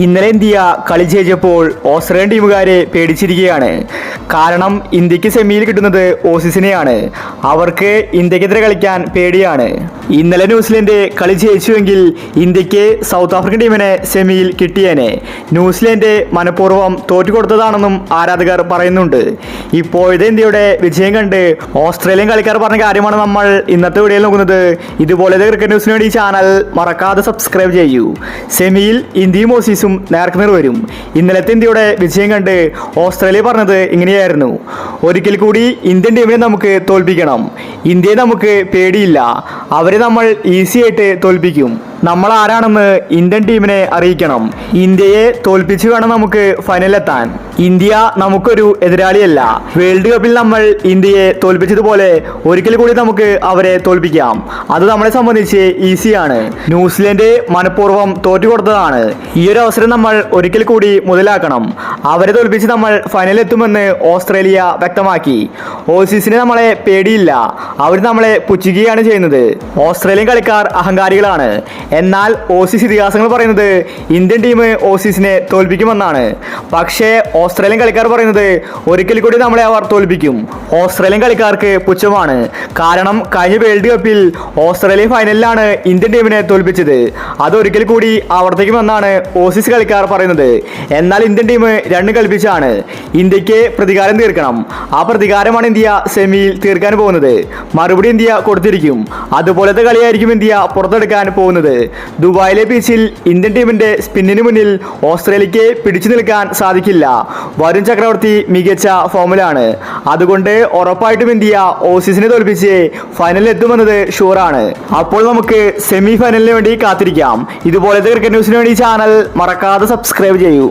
ഇന്നലെ ഇന്ത്യ കളി ജയിച്ചപ്പോൾ ഓസ്ട്രേലിയൻ ടീമുകാരെ പേടിച്ചിരിക്കുകയാണ്. കാരണം ഇന്ത്യക്ക് സെമിയിൽ കിട്ടുന്നത് ഓസീസിനെയാണ്. അവർക്ക് ഇന്ത്യക്കെതിരെ കളിക്കാൻ പേടിയാണ്. ഇന്നലെ ന്യൂസിലൻഡ് കളി ജയിച്ചുവെങ്കിൽ ഇന്ത്യക്ക് സൗത്ത് ആഫ്രിക്കൻ ടീമിനെ സെമിയിൽ കിട്ടിയേനെ. ന്യൂസിലൻഡ് മനഃപൂർവ്വം തോറ്റുകൊടുത്തതാണെന്നും ആരാധകർ പറയുന്നുണ്ട്. ഇപ്പോഴത്തെ ഇന്ത്യയുടെ വിജയം കണ്ട് ഓസ്ട്രേലിയൻ കളിക്കാർ പറഞ്ഞ കാര്യമാണ് നമ്മൾ ഇന്നത്തെ വീഡിയോയിൽ നോക്കുന്നത്. ഇതുപോലത്തെ ക്രിക്കറ്റ് ന്യൂസിന് വേണ്ടി ചാനൽ മറക്കാതെ സബ്സ്ക്രൈബ് ചെയ്യൂ. സെമിയിൽ ഇന്ത്യയും ഓസീസും നേർക്കുനേർ വരും. ഇന്നലത്തെ ഇന്ത്യയുടെ വിജയം കണ്ട് ഓസ്ട്രേലിയ പറഞ്ഞത് ഇങ്ങനെയായിരുന്നു: ഒരിക്കൽ കൂടി ഇന്ത്യൻ ടീമിനെ നമുക്ക് തോൽപ്പിക്കണം. ഇന്ത്യയെ നമുക്ക് പേടിയില്ല. അവരെ നമ്മൾ ഈസി ആയിട്ട് തോൽപ്പിക്കും. നമ്മൾ ആരാണെന്ന് ഇന്ത്യൻ ടീമിനെ അറിയിക്കണം. ഇന്ത്യയെ തോൽപ്പിച്ച് വേണം നമുക്ക് ഫൈനലിലെത്താൻ. ഇന്ത്യ നമുക്കൊരു എതിരാളിയല്ല. വേൾഡ് കപ്പിൽ നമ്മൾ ഇന്ത്യയെ തോൽപ്പിച്ചതുപോലെ ഒരിക്കൽ കൂടി നമുക്ക് അവരെ തോൽപ്പിക്കാം. അത് നമ്മളെ സംബന്ധിച്ച് ഈസിയാണ്. ന്യൂസിലൻഡ് മനഃപൂർവ്വം തോറ്റുകൊടുത്തതാണ്. ഈ ഒരു അവസരം നമ്മൾ ഒരിക്കൽ കൂടി മുതലാക്കണം. അവരെ തോൽപ്പിച്ച് നമ്മൾ ഫൈനലിലെത്തുമെന്ന് ഓസ്ട്രേലിയ വ്യക്തമാക്കി. ഓസീസിന് നമ്മളെ പേടിയില്ല. അവർ നമ്മളെ പുച്ഛിക്കുകയാണ് ചെയ്യുന്നത്. ഓസ്ട്രേലിയൻ കളിക്കാർ അഹങ്കാരികളാണ്. എന്നാൽ ഓസീസ് ഇതിഹാസങ്ങൾ പറയുന്നത് ഇന്ത്യൻ ടീം ഓസീസിനെ തോൽപ്പിക്കുമെന്നാണ്. പക്ഷേ ഓസ്ട്രേലിയൻ കളിക്കാർ പറയുന്നത് ഒരിക്കൽ കൂടി നമ്മളെ അവർ തോൽപ്പിക്കും. ഓസ്ട്രേലിയൻ കളിക്കാർക്ക് പുച്ഛമാണ്. കാരണം കഴിഞ്ഞ വേൾഡ് കപ്പിൽ ഓസ്ട്രേലിയ ഫൈനലിലാണ് ഇന്ത്യൻ ടീമിനെ തോൽപ്പിച്ചത്. അത് ഒരിക്കൽ കൂടി ആവർത്തിക്കുമെന്നാണ് ഓസീസ് കളിക്കാർ പറയുന്നത്. എന്നാൽ ഇന്ത്യൻ ടീം രണ്ടും കളിപ്പിച്ചാണ്. ഇന്ത്യക്ക് പ്രതികാരം തീർക്കണം. ആ പ്രതികാരമാണ് ഇന്ത്യ സെമിയിൽ തീർക്കാൻ പോകുന്നത്. മറുപടി ഇന്ത്യ കൊടുത്തിരിക്കും. അതുപോലത്തെ കളിയായിരിക്കും ഇന്ത്യ പുറത്തെടുക്കാൻ പോകുന്നത്. ദുബായിലെ പിച്ചിൽ ഇന്ത്യൻ ടീമിന്റെ സ്പിന്നിന് മുന്നിൽ ഓസ്ട്രേലിയക്ക് പിടിച്ചു നിൽക്കാൻ സാധിക്കില്ല. വരുൺ ചക്രവർത്തി മികച്ച ഫോമിലാണ്. അതുകൊണ്ട് ഉറപ്പായിട്ടും ഇന്ത്യ ഓസീസിനെ തോൽപ്പിച്ച് ഫൈനലിൽ എത്തുമെന്നത് ഷുവറാണ്. അപ്പോൾ നമുക്ക് സെമി ഫൈനലിന് വേണ്ടി കാത്തിരിക്കാം. ഇതുപോലത്തെ ക്രിക്കറ്റ് ന്യൂസിന് വേണ്ടി ചാനൽ മറക്കാതെ സബ്സ്ക്രൈബ് ചെയ്യൂ.